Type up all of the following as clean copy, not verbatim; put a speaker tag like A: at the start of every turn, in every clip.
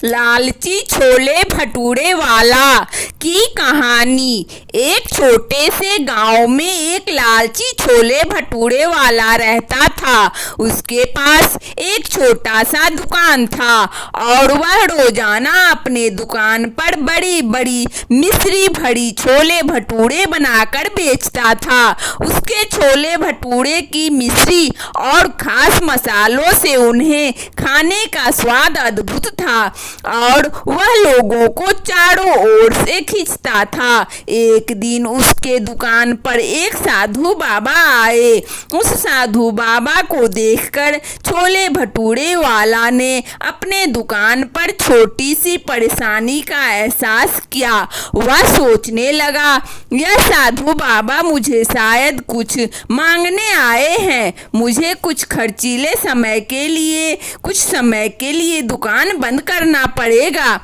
A: लालची छोले भटूरे वाला की कहानी। एक छोटे से गांव में एक लालची छोले भटूरे वाला रहता था। उसके पास एक छोटा सा दुकान था और वह रोजाना अपने दुकान पर बड़ी बड़ी मिश्री भरी छोले भटूरे बनाकर बेचता था। उसके छोले भटूरे की मिश्री और खास मसालों से उन्हें खाने का स्वाद अद्भुत था और वह लोगों को चारों ओर से खींचता था। एक दिन उसके दुकान पर एक साधु बाबा आए। उस साधु बाबा को देखकर छोले भटूरे वाला ने अपने दुकान पर छोटी सी परेशानी का एहसास किया। वह सोचने लगा, यह साधु बाबा मुझे शायद कुछ मांगने आए हैं। मुझे कुछ खर्चीले समय के लिए दुकान बंद करना पड़ेगा।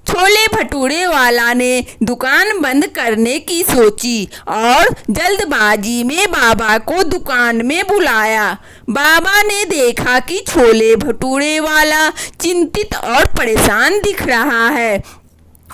A: छोले भटूरे वाला ने दुकान बंद करने की सोची और जल्दबाजी में बाबा को दुकान में बुलाया। बाबा ने देखा कि छोले भटूरे वाला चिंतित और परेशान दिख रहा है।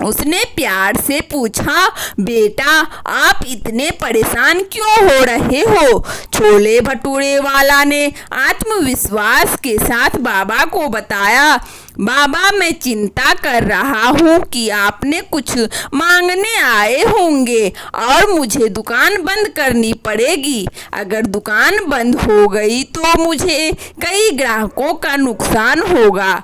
A: उसने प्यार से पूछा, बेटा आप इतने परेशान क्यों हो रहे हो? छोले भटूरे वाला ने आत्मविश्वास के साथ बाबा को बताया, बाबा मैं चिंता कर रहा हूँ कि आपने कुछ मांगने आए होंगे और मुझे दुकान बंद करनी पड़ेगी। अगर दुकान बंद हो गई तो मुझे कई ग्राहकों का नुकसान होगा।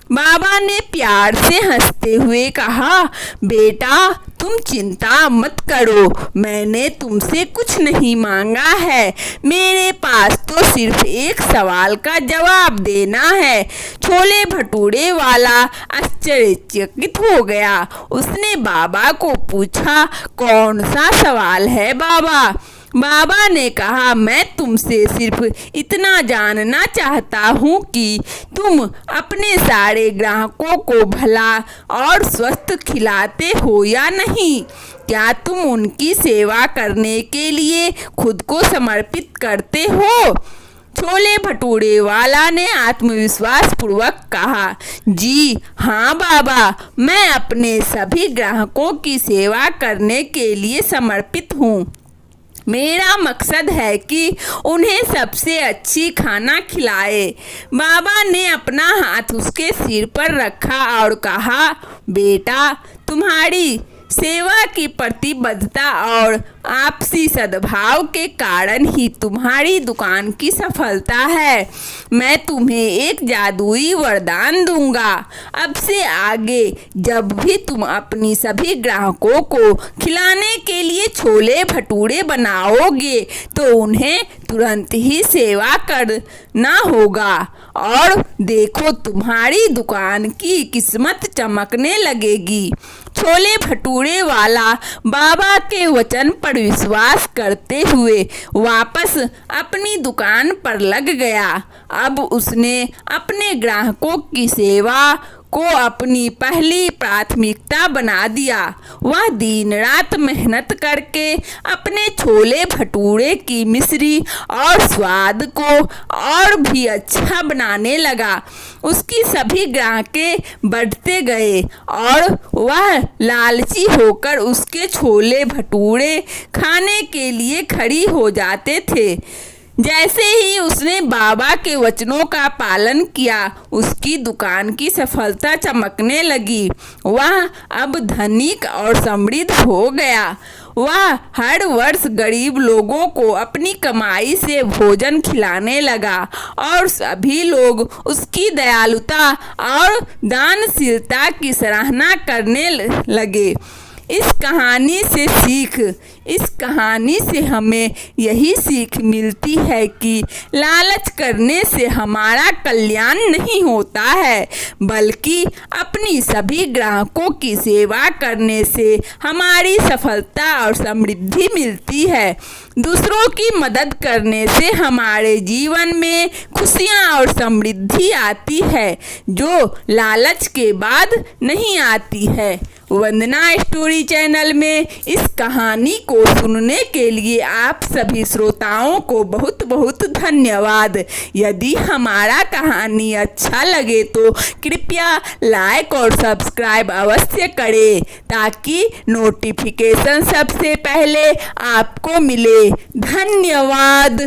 A: बाबा ने प्यार से हंसते हुए कहा, बेटा तुम चिंता मत करो, मैंने तुमसे कुछ नहीं मांगा है। मेरे पास तो सिर्फ एक सवाल का जवाब देना है। छोले भटूरे वाला आश्चर्यचकित हो गया। उसने बाबा को पूछा, कौन सा सवाल है बाबा? बाबा ने कहा, मैं तुमसे सिर्फ इतना जानना चाहता हूँ कि तुम अपने सारे ग्राहकों को भला और स्वस्थ खिलाते हो या नहीं? क्या तुम उनकी सेवा करने के लिए खुद को समर्पित करते हो? छोले भटूरे वाला ने आत्मविश्वास पूर्वक कहा, जी हाँ बाबा, मैं अपने सभी ग्राहकों की सेवा करने के लिए समर्पित हूँ। मेरा मकसद है कि उन्हें सबसे अच्छी खाना खिलाए। बाबा ने अपना हाथ उसके सिर पर रखा और कहा, बेटा तुम्हारी सेवा की प्रतिबद्धता और आपसी सद्भाव के कारण ही तुम्हारी दुकान की सफलता है। मैं तुम्हें एक जादुई वरदान दूंगा। अब से आगे जब भी तुम अपनी सभी ग्राहकों को खिलाने के लिए छोले भटूरे बनाओगे तो उन्हें तुरंत ही सेवा करना होगा और देखो तुम्हारी दुकान की किस्मत चमकने लगेगी। छोले भटूरे वाला बाबा के वचन पर विश्वास करते हुए वापस अपनी दुकान पर लग गया। अब उसने अपने ग्राहकों की सेवा को अपनी पहली प्राथमिकता बना दिया। वह दिन रात मेहनत करके अपने छोले भटूरे की मिश्री और स्वाद को और भी अच्छा बनाने लगा। उसकी सभी ग्राहकें बढ़ते गए और वह लालची होकर उसके छोले भटूरे खाने के लिए खड़ी हो जाते थे। जैसे ही उसने बाबा के वचनों का पालन किया, उसकी दुकान की सफलता चमकने लगी। वह अब धनिक और समृद्ध हो गया। वह हर वर्ष गरीब लोगों को अपनी कमाई से भोजन खिलाने लगा और सभी लोग उसकी दयालुता और दानशीलता की सराहना करने लगे। इस कहानी से हमें यही सीख मिलती है कि लालच करने से हमारा कल्याण नहीं होता है, बल्कि अपनी सभी ग्राहकों की सेवा करने से हमारी सफलता और समृद्धि मिलती है। दूसरों की मदद करने से हमारे जीवन में खुशियाँ और समृद्धि आती है, जो लालच के बाद नहीं आती है। वंदना स्टोरी चैनल में इस कहानी को सुनने के लिए आप सभी श्रोताओं को बहुत बहुत धन्यवाद। यदि हमारा कहानी अच्छा लगे तो कृपया लाइक और सब्सक्राइब अवश्य करें ताकि नोटिफिकेशन सबसे पहले आपको मिले। धन्यवाद।